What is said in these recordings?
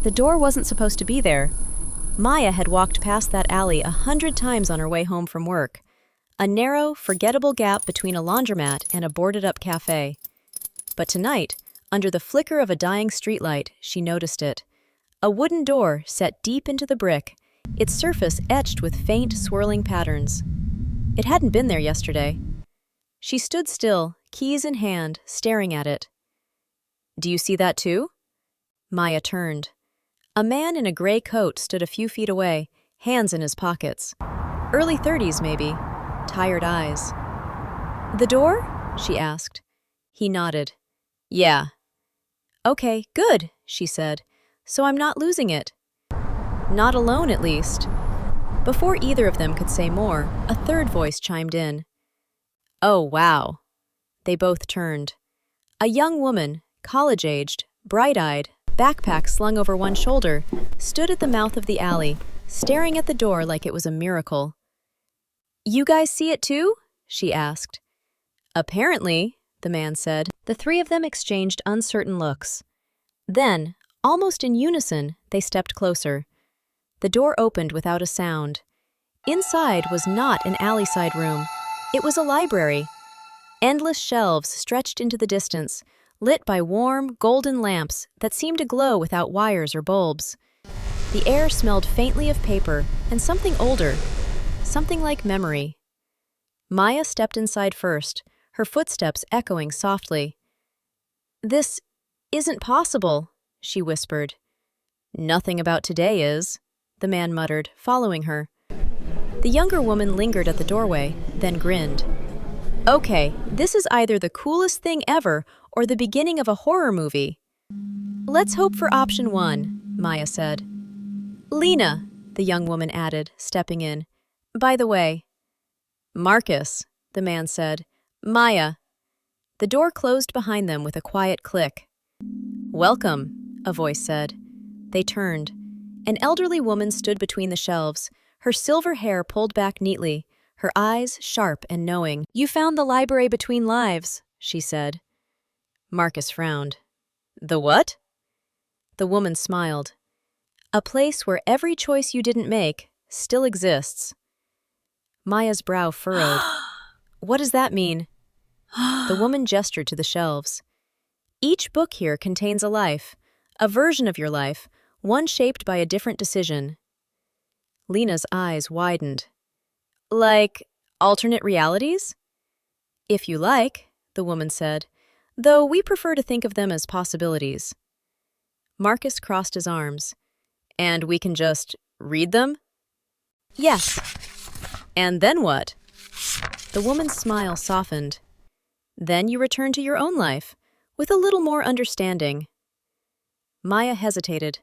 The door wasn't supposed to be there. Maya had walked past that alley 100 times on her way home from work. A narrow, forgettable gap between a laundromat and a boarded-up cafe. But tonight, under the flicker of a dying streetlight, she noticed it. A wooden door set deep into the brick, its surface etched with faint, swirling patterns. It hadn't been there yesterday. She stood still, keys in hand, staring at it. "Do you see that too?" Maya turned. A man in a gray coat stood a few feet away, hands in his pockets. Early 30s, maybe. Tired eyes. "The door?" she asked. He nodded. "Yeah." "Okay, good," she said. "So I'm not losing it." "Not alone, at least." Before either of them could say more, a third voice chimed in. "Oh, wow." They both turned. A young woman, college-aged, bright-eyed, backpack slung over one shoulder, stood at the mouth of the alley, staring at the door like it was a miracle. "You guys see it too?" she asked. "Apparently," the man said. The three of them exchanged uncertain looks. Then, almost in unison, they stepped closer. The door opened without a sound. Inside was not an alley-side room. It was a library. Endless shelves stretched into the distance, lit by warm, golden lamps that seemed to glow without wires or bulbs. The air smelled faintly of paper and something older, something like memory. Maya stepped inside first, her footsteps echoing softly. "This isn't possible," she whispered. "Nothing about today is," the man muttered, following her. The younger woman lingered at the doorway, then grinned. "Okay, this is either the coolest thing ever or the beginning of a horror movie." "Let's hope for option one," Maya said. "Lena," the young woman added, stepping in. "By the way." "Marcus," the man said. "Maya." The door closed behind them with a quiet click. "Welcome," a voice said. They turned. An elderly woman stood between the shelves, her silver hair pulled back neatly, her eyes sharp and knowing. "You found the library between lives," she said. Marcus frowned. "The what?" The woman smiled. "A place where every choice you didn't make still exists." Maya's brow furrowed. "What does that mean?" The woman gestured to the shelves. "Each book here contains a life, a version of your life, one shaped by a different decision." Lena's eyes widened. "Like alternate realities?" "If you like," the woman said, "though we prefer to think of them as possibilities." Marcus crossed his arms. "And we can just read them?" "Yes." "And then what?" The woman's smile softened. "Then you return to your own life, with a little more understanding." Maya hesitated.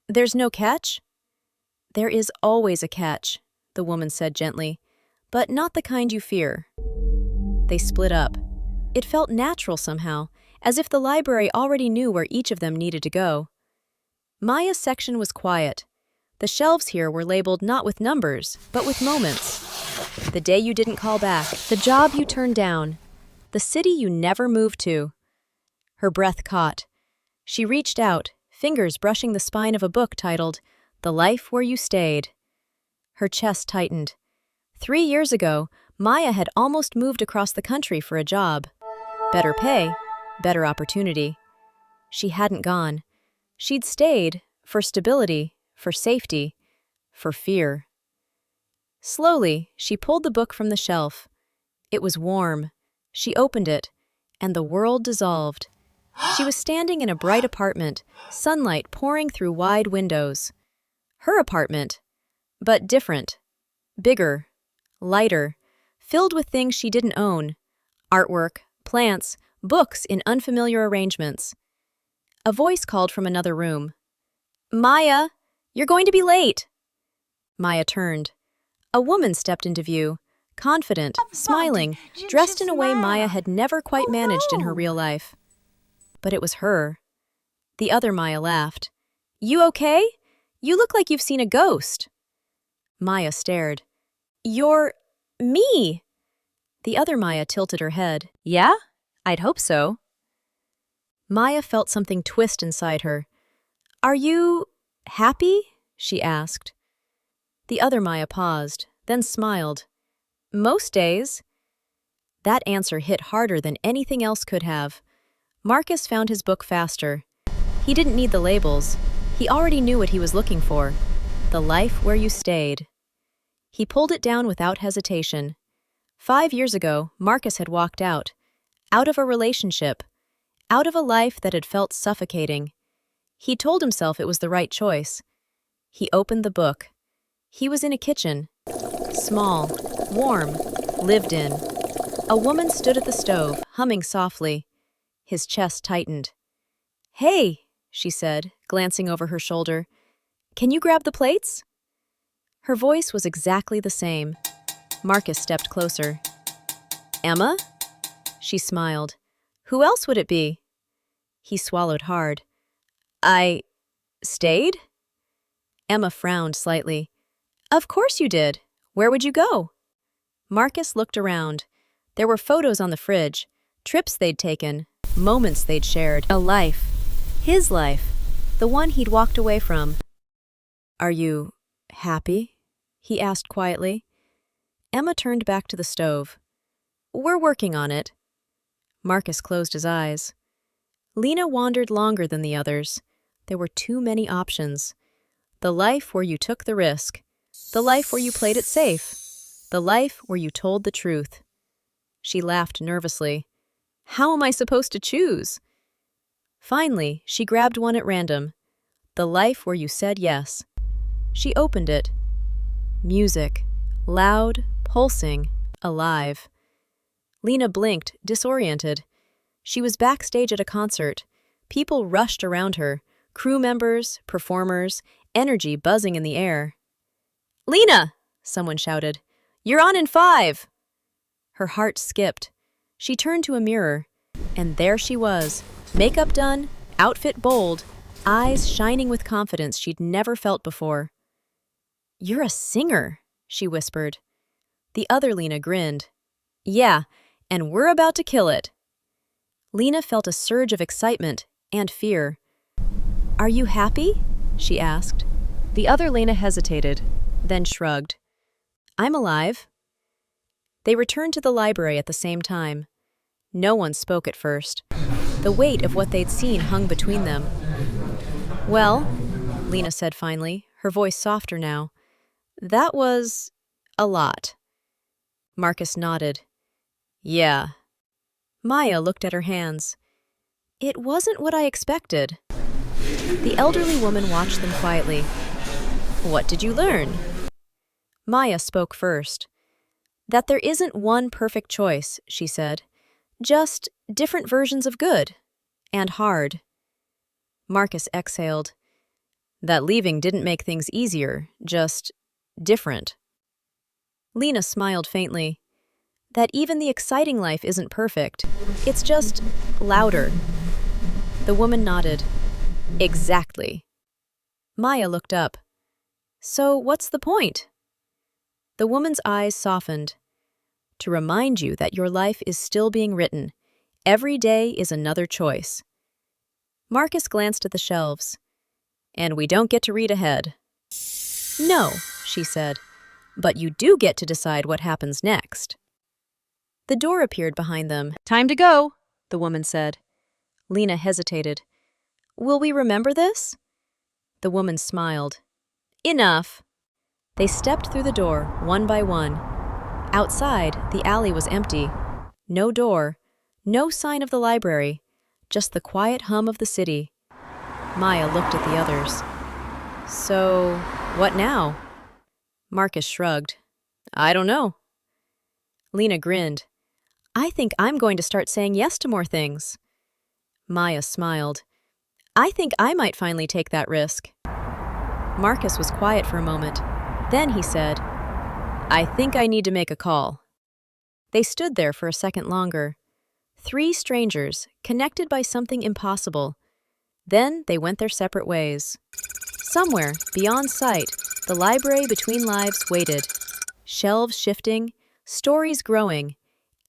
"There's no catch?" "There is always a catch," the woman said gently, "but not the kind you fear." They split up. It felt natural somehow, as if the library already knew where each of them needed to go. Maya's section was quiet. The shelves here were labeled not with numbers, but with moments. The day you didn't call back, the job you turned down, the city you never moved to. Her breath caught. She reached out, fingers brushing the spine of a book titled, "The Life Where You Stayed." Her chest tightened. 3 years ago, Maya had almost moved across the country for a job. Better pay, better opportunity. She hadn't gone. She'd stayed, for stability, for safety, for fear. Slowly, she pulled the book from the shelf. It was warm. She opened it, and the world dissolved. She was standing in a bright apartment, sunlight pouring through wide windows. Her apartment, but different. Bigger, lighter, filled with things she didn't own. Artwork, plants, books in unfamiliar arrangements. A voice called from another room. "Maya, you're going to be late." Maya turned. A woman stepped into view, confident, smiling, dressed in a way Maya had never quite managed in her real life. But it was her. The other Maya laughed. "You okay? You look like you've seen a ghost." Maya stared. "You're me." The other Maya tilted her head. "Yeah? I'd hope so." Maya felt something twist inside her. Are you happy? She asked. The other Maya paused, then smiled. Most days. That answer hit harder than anything else could have. Marcus found his book faster. He didn't need the labels. He already knew what he was looking for. The life where you stayed. He pulled it down without hesitation. 5 years ago, Marcus had walked out of a relationship, out of a life that had felt suffocating. He told himself it was the right choice. He opened the book. He was in a kitchen. Small, warm, lived in. A woman stood at the stove, humming softly. His chest tightened. Hey, she said, glancing over her shoulder. Can you grab the plates? Her voice was exactly the same. Marcus stepped closer. Emma? She smiled. Who else would it be? He swallowed hard. I stayed? Emma frowned slightly. Of course you did. Where would you go? Marcus looked around. There were photos on the fridge, trips they'd taken, moments they'd shared. A life. His life. The one he'd walked away from. Are you happy? He asked quietly. Emma turned back to the stove. We're working on it. Marcus closed his eyes. Lena wandered longer than the others. There were too many options. The life where you took the risk. The life where you played it safe. The life where you told the truth. She laughed nervously. How am I supposed to choose? Finally, she grabbed one at random. The life where you said yes. She opened it. Music. Loud, pulsing, alive. Lena blinked, disoriented. She was backstage at a concert. People rushed around her. Crew members, performers, energy buzzing in the air. Lena! Someone shouted. You're on in 5! Her heart skipped. She turned to a mirror. And there she was. Makeup done, outfit bold, eyes shining with confidence she'd never felt before. You're a singer, she whispered. The other Lena grinned. Yeah, and we're about to kill it. Lena felt a surge of excitement and fear. Are you happy? She asked. The other Lena hesitated, then shrugged. I'm alive. They returned to the library at the same time. No one spoke at first. The weight of what they'd seen hung between them. Well, Lena said finally, her voice softer now, that was a lot. Marcus nodded. Yeah. Maya looked at her hands. It wasn't what I expected. The elderly woman watched them quietly. What did you learn? Maya spoke first. That there isn't one perfect choice, she said. Just different versions of good. And hard. Marcus exhaled. That leaving didn't make things easier, just different. Lena smiled faintly. That even the exciting life isn't perfect. It's just louder. The woman nodded. Exactly. Maya looked up. So what's the point? The woman's eyes softened. To remind you that your life is still being written. Every day is another choice. Marcus glanced at the shelves. And we don't get to read ahead. No, she said, but you do get to decide what happens next. The door appeared behind them. Time to go, the woman said. Lena hesitated. Will we remember this? The woman smiled. Enough. They stepped through the door, one by one. Outside, the alley was empty. No door, no sign of the library, just the quiet hum of the city. Maya looked at the others. So, what now? Marcus shrugged. I don't know. Lena grinned. I think I'm going to start saying yes to more things. Maya smiled. I think I might finally take that risk. Marcus was quiet for a moment. Then he said, I think I need to make a call. They stood there for a second longer. 3 strangers, connected by something impossible. Then they went their separate ways. Somewhere, beyond sight, the library between lives waited. Shelves shifting, stories growing,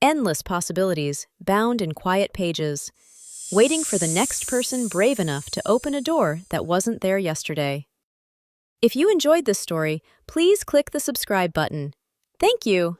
endless possibilities bound in quiet pages. waiting for the next person brave enough to open a door that wasn't there yesterday. If you enjoyed this story, please click the subscribe button. Thank you!